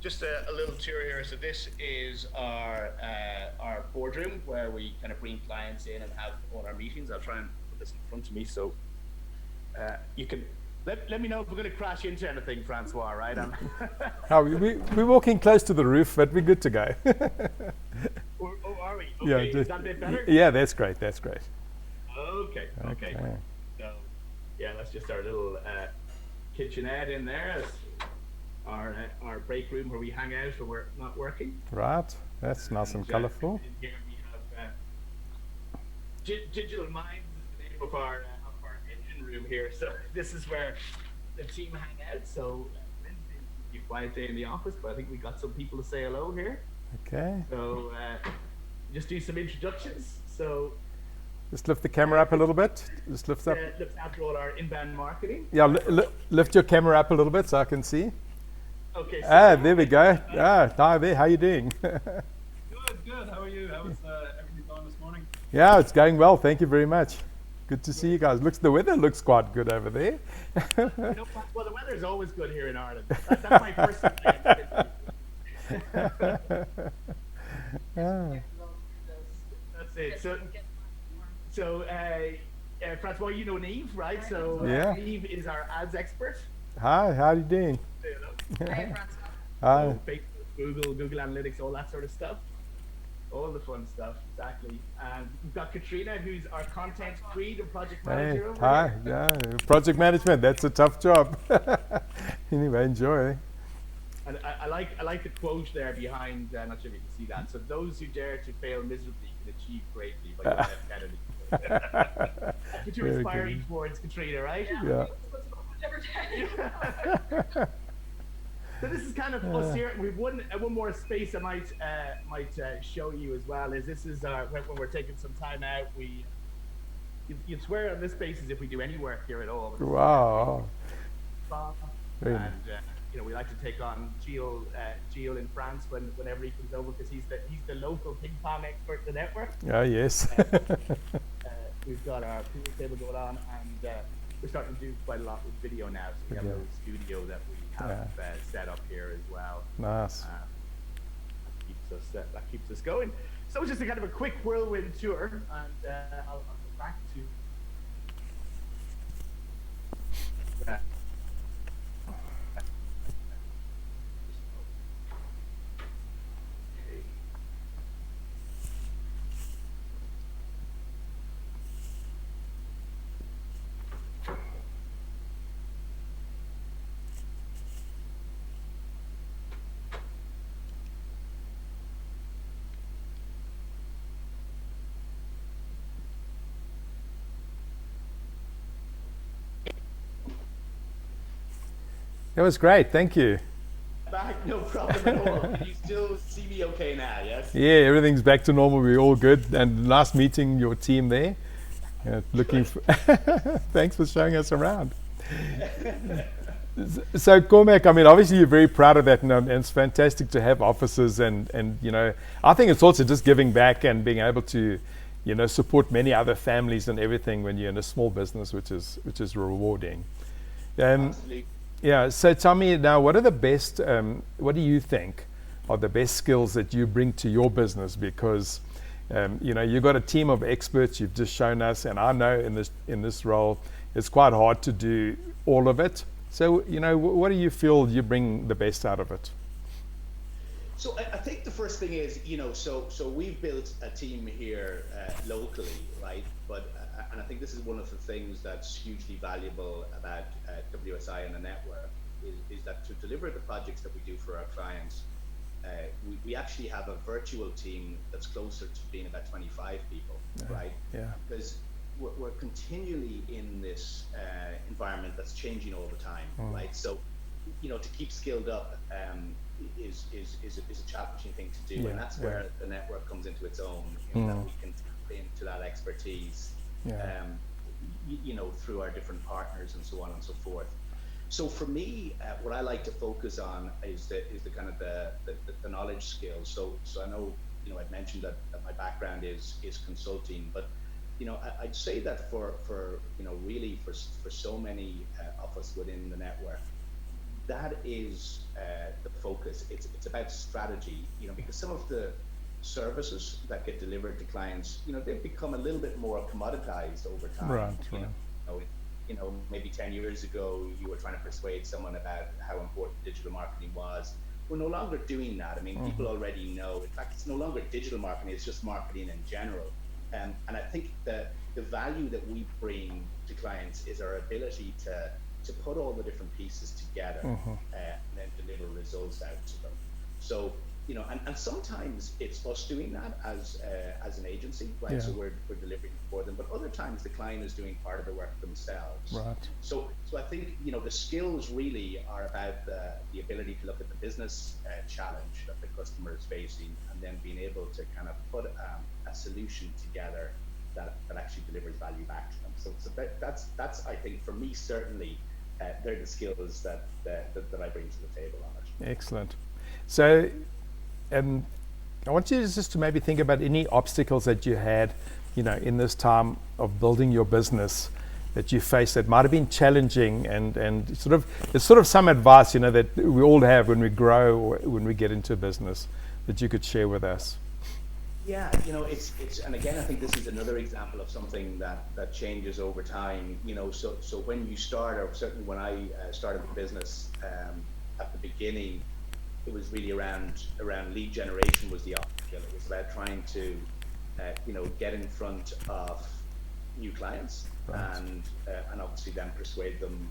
just a little tour here. So this is our boardroom where we kind of bring clients in and have all our meetings. I'll try and put this in front of me so you can let me know if we're going to crash into anything, Francois. Right? We're walking close to the roof, but we're good to go. Oh, are we? Yeah, Okay, is that a bit better? Yeah, that's great. That's great. Okay. So yeah, that's just our little kitchenette in there. It's our break room where we hang out when we're not working. Right. That's nice and colourful. In here we have Digital Minds is the name of our engine room here. So this is where the team hang out. So Wednesday will be a quiet day in the office, but I think we got some people to say hello here. Okay. So just do some introductions. So just lift the camera up a little bit. Just lift up. Looks after all our inbound marketing. Yeah, lift your camera up a little bit so I can see. Okay. So there we go. Hi there. How you doing? Good. How are you? How was everything going this morning? Yeah, it's going well. Thank you very much. Good to see you guys. The weather looks quite good over there. Well, the weather is always good here in Ireland. That's my first thing. That's it. So Francois, you know Neve, right? So Neve is our ads expert. Hi, how are you doing? Hi, Francois. Hi. So Facebook, Google Analytics, all that sort of stuff. All the fun stuff, exactly. And we've got Katrina, who's our content creed and project manager. Hey, hi, yeah, project management, that's a tough job. Anyway, enjoy. And I like the quote there behind, not sure if you can see that. So those who dare to fail miserably can achieve greatly by John F. Kennedy. That's what you're inspiring towards, Katrina, right? Yeah. So this is kind of us here. We've one more space I might show you as well. This is when we're taking some time out. You'd swear on this space as if we do any work here at all. Wow. And we like to take on Gilles in France whenever he comes over because he's the local ping pong expert in the network. Oh yes. We've got our pool table going on, and we're starting to do quite a lot with video now. So we have a little studio that we have set up here as well. Nice. That keeps us going. So just a kind of a quick whirlwind tour, and I'll go back to. That was great, thank you. Back, no problem at all. Can you still see me okay now, yes? Yeah, everything's back to normal, we're all good. And last meeting your team there. Looking for thanks for showing us around. So Cormac, I mean, obviously you're very proud of that, and it's fantastic to have offices, and I think it's also just giving back and being able to, support many other families and everything when you're in a small business, which is rewarding. Absolutely. Yeah. So tell me now, what are the best? What do you think are the best skills that you bring to your business? Because you've got a team of experts. You've just shown us, and I know in this role, it's quite hard to do all of it. So what do you feel you bring the best out of it? So I think the first thing is, so we've built a team here locally, right? And I think this is one of the things that's hugely valuable about WSI and the network is that to deliver the projects that we do for our clients, we actually have a virtual team that's closer to being about 25 people, right? Yeah. Because we're continually in this environment that's changing all the time, right? So, to keep skilled up is a challenging thing to do, and that's where the network comes into its own. That we can tap into that expertise, through our different partners and so on and so forth. So for me, what I like to focus on is the kind of the knowledge skills. So I know I'd mentioned that my background is consulting, but I'd say that for really for so many of us within the network, that is the focus. It's about strategy, because some of the services that get delivered to clients, they've become a little bit more commoditized over time. Right. Maybe 10 years ago, you were trying to persuade someone about how important digital marketing was. We're no longer doing that. I mean, people already know. In fact, it's no longer digital marketing, it's just marketing in general. And I think the value that we bring to clients is our ability to put all the different pieces together and then deliver results out to them. So, and sometimes it's us doing that as an agency, right? Yeah. So we're delivering for them, but other times the client is doing part of the work themselves. Right. So I think, the skills really are about the ability to look at the business challenge that the customer is facing, and then being able to kind of put a solution together that actually delivers value back to them. So that's I think for me, certainly, they're the skills that I bring to the table on it. Excellent. So I want you just to maybe think about any obstacles that you had, in this time of building your business that you faced that might have been challenging, and it's sort of some advice, that we all have when we grow or when we get into business that you could share with us. Yeah, it's and again, I think this is another example of something that changes over time. So when you start, or certainly when I started the business at the beginning, it was really around lead generation was the obstacle. It was about trying to get in front of new clients, Right. and obviously then persuade them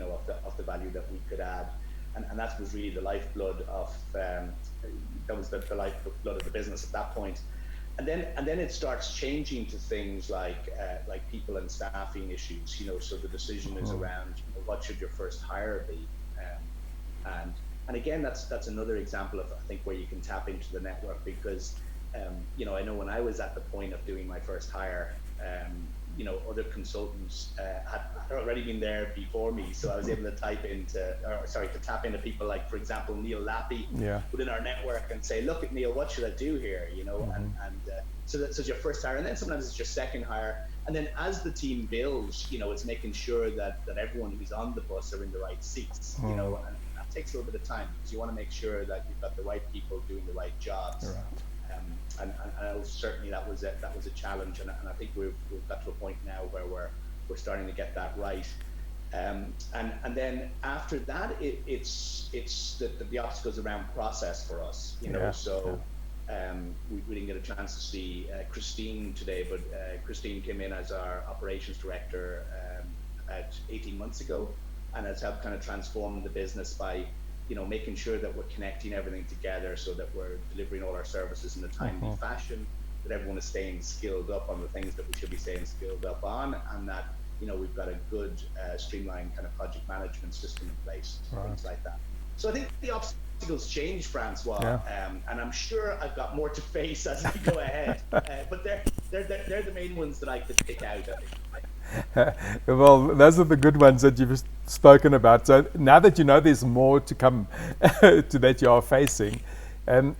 of the value that we could add, and that was really the lifeblood of that was the lifeblood of the business at that point. And then it starts changing to things like people and staffing issues. So the decision is around what should your first hire be, and again, that's another example of, I think, where you can tap into the network, because I know when I was at the point of doing my first hire, other consultants had already been there before me, so I was able to tap into people like, for example, Neil Lappy within our network, and say, look at Neil, what should I do here? So that's your first hire, and then sometimes it's your second hire, and then as the team builds, it's making sure that everyone who's on the bus are in the right seats, and that takes a little bit of time, because you want to make sure that you've got the right people doing the right jobs. Right. And certainly that was a challenge, and I think we've got to a point now where we're starting to get that right. And then after that, it's the obstacles around process for us, So we didn't get a chance to see Christine today, but Christine came in as our operations director about 18 months ago, and has helped kind of transform the business by making sure that we're connecting everything together, so that we're delivering all our services in a timely fashion, that everyone is staying skilled up on the things that we should be staying skilled up on, and that we've got a good streamlined kind of project management system in place, things like that. So I think the obstacles change, Francois, and I'm sure I've got more to face as we go ahead, but they're the main ones that I could pick out, I think. Well, those are the good ones that you've spoken about. So now that there's more to come to that you are facing,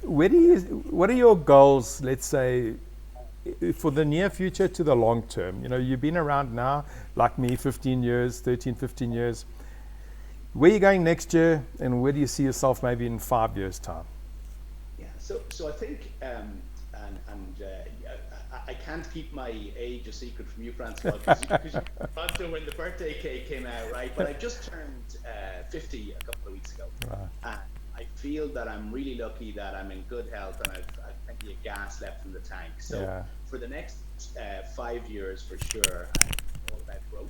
what are your goals, let's say, for the near future to the long term? You've been around now, like me, 15 years. Where are you going next year, and where do you see yourself maybe in 5 years' time? Yeah, so I think, I can't keep my age a secret from you, Francois, because you got to when the birthday cake came out, right? But I just turned 50 a couple of weeks ago. Right. And I feel that I'm really lucky that I'm in good health, and I've plenty of gas left in the tank. So for the next 5 years, for sure, I'm all about growth.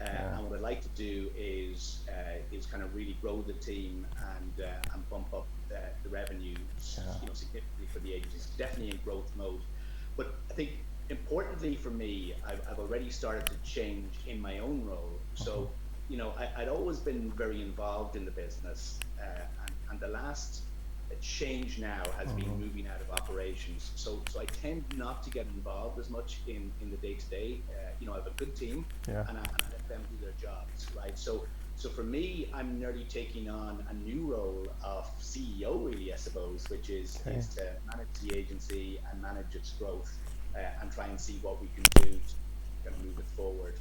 And what I'd like to do is kind of really grow the team and bump up the revenue significantly for the agencies. Definitely in growth mode. But I think importantly for me, I've already started to change in my own role. So, I'd always been very involved in the business, and the last change now has been moving out of operations. So I tend not to get involved as much in the day-to-day. I have a good team, and I let them do their jobs, right? So for me, I'm nearly taking on a new role of CEO, really, I suppose, which is to manage the agency and manage its growth, and try and see what we can do to kind of move it forward.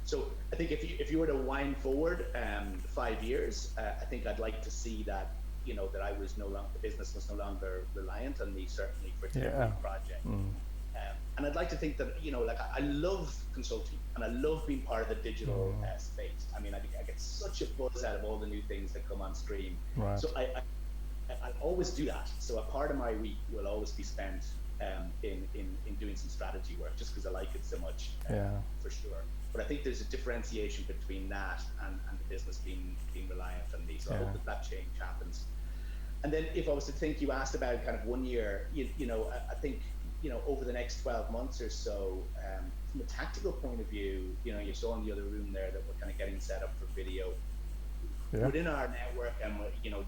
So I think if you were to wind forward 5 years, I think I'd like to see that, that I was no longer, the business was no longer reliant on me, certainly for delivery projects. And I'd like to think that, like I love consulting and I love being part of the digital space. I mean, I get such a buzz out of all the new things that come on stream. Right. So I always do that. So a part of my week will always be spent in doing some strategy work, just because I like it so much, for sure. But I think there's a differentiation between that and the business being reliant on me. So I hope that change happens. And then if I was to think, you asked about kind of 1 year, I think, over the next 12 months or so, from a tactical point of view, you saw in the other room there that we're kind of getting set up for video. Within our network and,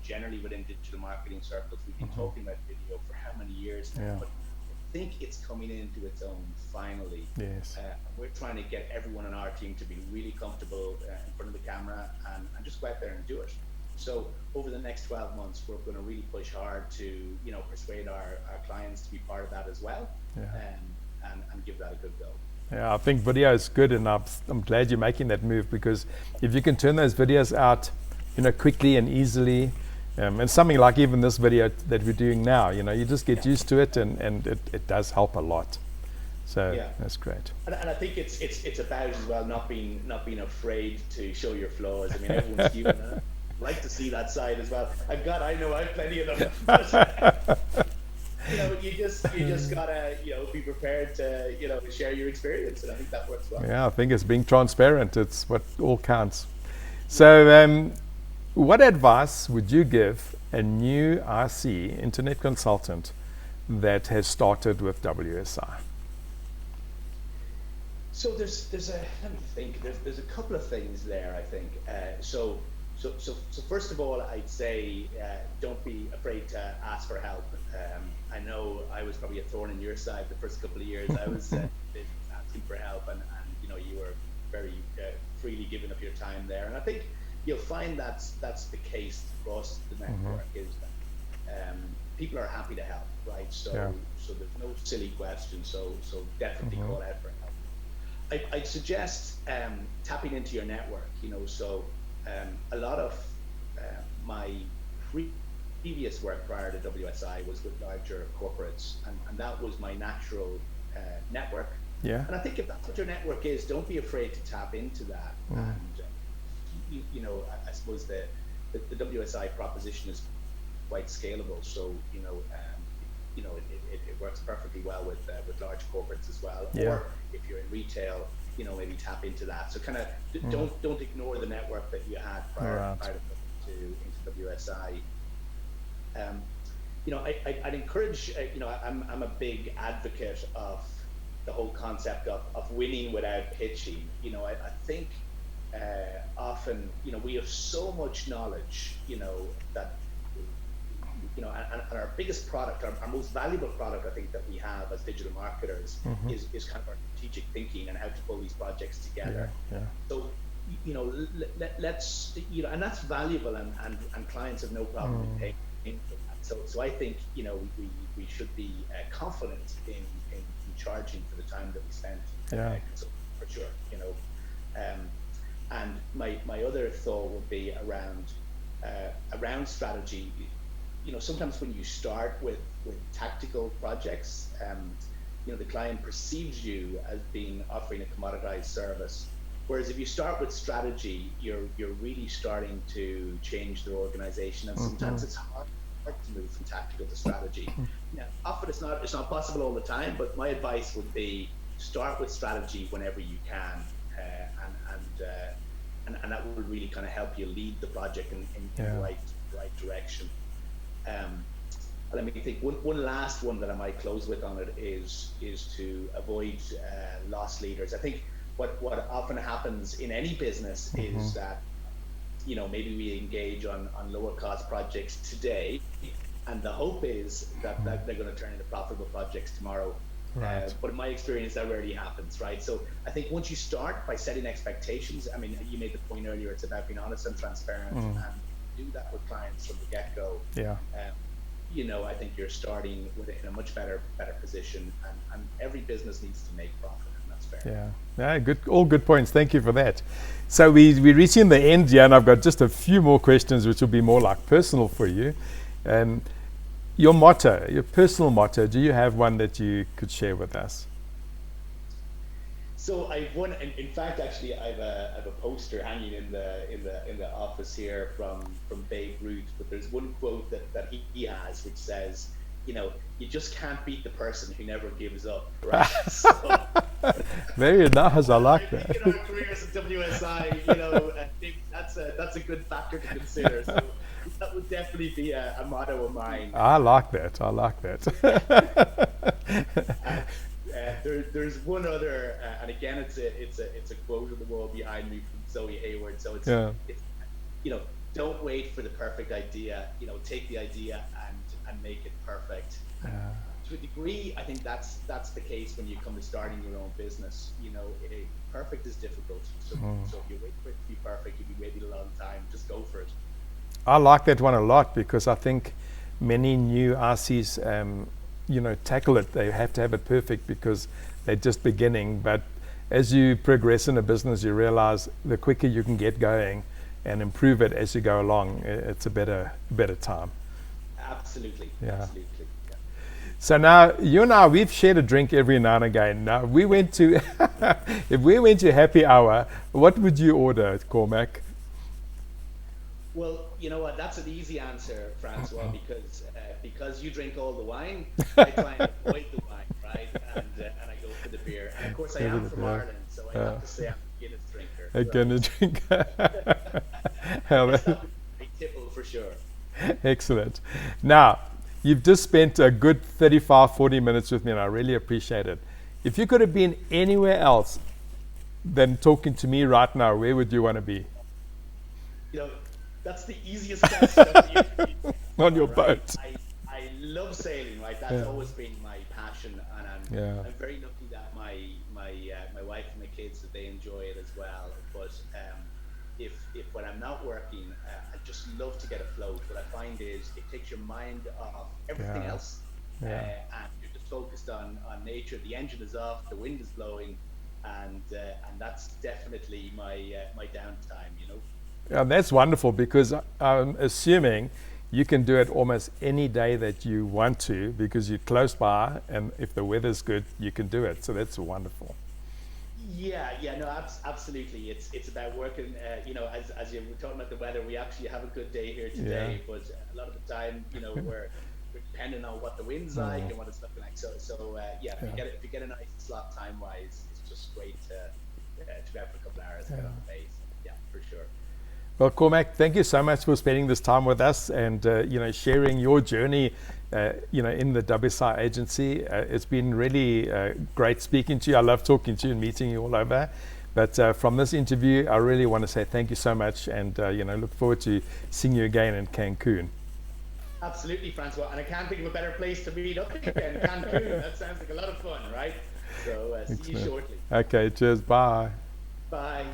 generally within digital marketing circles, we've been talking about video for how many years now, but I think it's coming into its own finally. Yes. We're trying to get everyone on our team to be really comfortable in front of the camera and just go out there and do it. So over the next 12 months, we're going to really push hard to, persuade our clients to be part of that as well, and give that a good go. Yeah, I think video is good, and I'm glad you're making that move, because if you can turn those videos out, quickly and easily, and something like even this video that we're doing now, you just get used to it, and it does help a lot. So that's great. And I think it's about as well not being afraid to show your flaws. I mean, everyone's human. And I like to see that side as well. I have plenty of them. But, you just gotta be prepared to share your experience, and I think that works well. Yeah, I think it's being transparent. It's what all counts. So, what advice would you give a new RC, internet consultant, that has started with WSI? So there's let me think. There's a couple of things there, I think. So first of all, I'd say don't be afraid to ask for help. I know I was probably a thorn in your side the first couple of years. I was asking for help, and you were very freely giving up your time there. And I think you'll find that's the case across the network, is that people are happy to help, right? So there's no silly questions. So definitely call out for help. I'd suggest tapping into your network. So a lot of my previous work prior to WSI was with larger corporates, and that was my natural network. Yeah. And I think if that's what your network is, don't be afraid to tap into that. And I suppose the WSI proposition is quite scalable. So it works perfectly well with large corporates as well. Yeah. Or if you're in retail, maybe tap into that. So kind of don't ignore the network that you had prior to into WSI. I'd encourage. I'm a big advocate of the whole concept of winning without pitching. I think often we have so much knowledge. That. And our biggest product, our most valuable product, I think, that we have as digital marketers is kind of our strategic thinking and how to pull these projects together. So, let's, and that's valuable, and clients have no problem paying for that. So I think, we should be confident in charging for the time that we spent. So for sure, and my other thought would be around strategy. Sometimes when you start with tactical projects, the client perceives you as offering a commoditized service. Whereas if you start with strategy, you're really starting to change their organization, and sometimes it's hard to move from tactical to strategy. Now, often it's not possible all the time, but my advice would be start with strategy whenever you can, and that will really kind of help you lead the project in the right direction. Let me think. One last one that I might close with on it is to avoid loss leaders. I think what often happens in any business is that maybe we engage on lower cost projects today, and the hope is that they're going to turn into profitable projects tomorrow. Right. But in my experience, that rarely happens, right? So I think once you start by setting expectations, I mean, you made the point earlier, it's about being honest and transparent, and do that with clients from the get-go. I think you're starting in a much better position, and every business needs to make profit, and that's fair. Yeah, yeah, good. All good points. Thank you for that. So we're reaching the end here, and I've got just a few more questions, which will be more like personal for you. Your motto, your personal motto. Do you have one that you could share with us? So I've one. In fact, actually, I've a poster hanging in the office here from Babe Ruth. But there's one quote that he has, which says, you just can't beat the person who never gives up, right? So, Very nice. I like I think that. in our careers at WSI, I think that's a good factor to consider. So that would definitely be a motto of mine. I like that. I like that. There's one other, and again, it's a quote on the wall behind me from Zoe Hayward. So it's don't wait for the perfect idea. Take the idea and make it perfect. To a degree, I think that's the case when you come to starting your own business. Perfect is difficult. So if you wait for it to be perfect, you'll be waiting a long time. Just go for it. I like that one a lot because I think many new RCs, tackle it. They have to have it perfect because they're just beginning. But as you progress in a business, you realize the quicker you can get going and improve it as you go along, it's a better time. Absolutely. Yeah. Absolutely. Yeah. So now you and I, we've shared a drink every now and again. Now we went to, if we went to happy hour, what would you order, Cormac? Well, you know what? That's an easy answer, Francois, because you drink all the wine. I try and avoid the wine, right? And I go for the beer. And of course, I am from Ireland, so I have to say I'm a Guinness drinker. A Guinness drinker. That's a tipple for sure. Excellent. Now, you've just spent a good 35, 40 minutes with me, and I really appreciate it. If you could have been anywhere else than talking to me right now, where would you want to be? That's the easiest question. On your boat. I love sailing, right? That's always been my passion, and I'm very lucky that my wife and my kids, that they enjoy it as well. But if when I'm not working, I just love to get afloat. What I find is it takes your mind off everything else, and you're just focused on nature. The engine is off, the wind is blowing, and that's definitely my downtime. That's wonderful because I'm assuming you can do it almost any day that you want to because you're close by, and if the weather's good, you can do it. So that's wonderful. No, absolutely. It's about working. As you were talking about the weather, we actually have a good day here today, but a lot of the time, we're depending on what the wind's like and what it's looking like. So if you get a nice slot time wise, it's just great to be out for a couple of hours and get on the base. Yeah, for sure. Well, Cormac, thank you so much for spending this time with us and sharing your journey, in the WSI agency. It's been really great speaking to you. I love talking to you and meeting you all over. But from this interview, I really want to say thank you so much, and look forward to seeing you again in Cancun. Absolutely, Francois. And I can't think of a better place to meet up again. Cancun. That sounds like a lot of fun, right? So see you shortly. Okay. Cheers. Bye. Bye.